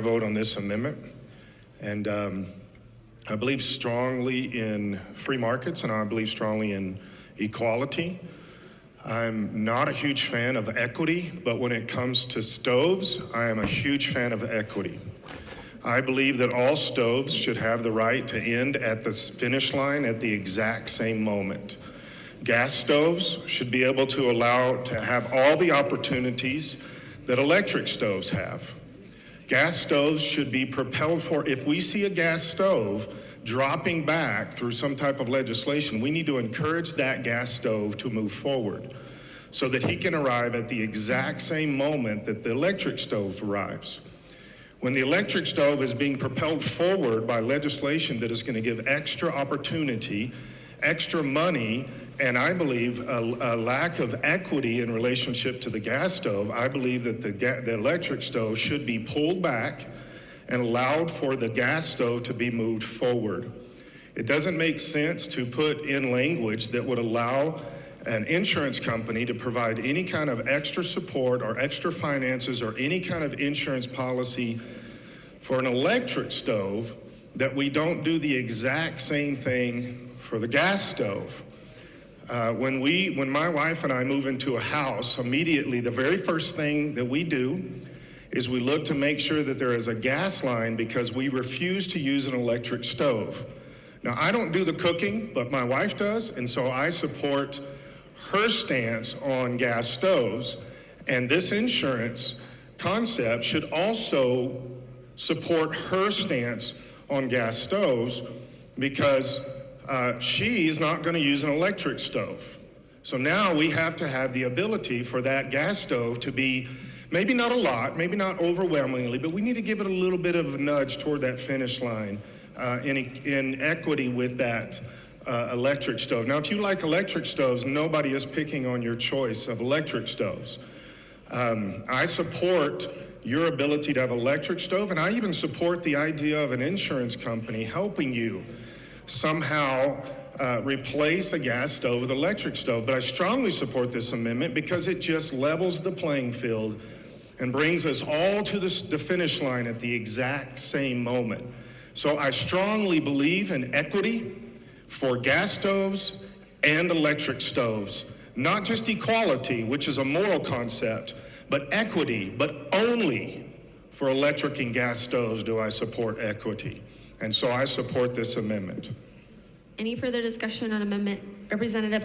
Vote on this amendment, and I believe strongly in free markets, and I believe strongly in equality. I'm not a huge fan of equity, but when it comes to stoves, I am a huge fan of equity. I believe that all stoves should have the right to end at the finish line at the exact same moment. Gas stoves should be able to allow to have all the opportunities that electric stoves have. Gas stoves should be propelled for, if we see a gas stove dropping back through some type of legislation, we need to encourage that gas stove to move forward so that he can arrive at the exact same moment that the electric stove arrives. When the electric stove is being propelled forward by legislation that is going to give extra opportunity, extra money, and I believe a lack of equity in relationship to the gas stove, I believe that the electric stove should be pulled back and allowed for the gas stove to be moved forward. It doesn't make sense to put in language that would allow an insurance company to provide any kind of extra support or extra finances or any kind of insurance policy for an electric stove that we don't do the exact same thing for the gas stove. When my wife and I move into a house, immediately the very first thing that we do is we look to make sure that there is a gas line because we refuse to use an electric stove. Now, I don't do the cooking, but my wife does, and so I support her stance on gas stoves, and this insurance concept should also support her stance on gas stoves because she is not going to use an electric stove. So now we have to have the ability for that gas stove to be, maybe not a lot, maybe not overwhelmingly, but we need to give it a little bit of a nudge toward that finish line in equity with that electric stove. Now, if you like electric stoves, nobody is picking on your choice of electric stoves. I support your ability to have an electric stove, and I even support the idea of an insurance company helping you somehow replace a gas stove with an electric stove. But I strongly support this amendment because it just levels the playing field and brings us all to the finish line at the exact same moment. So I strongly believe in equity for gas stoves and electric stoves, not just equality, which is a moral concept, but equity, but only for electric and gas stoves do I support equity. And so I support this amendment. Any further discussion on amendment? Representative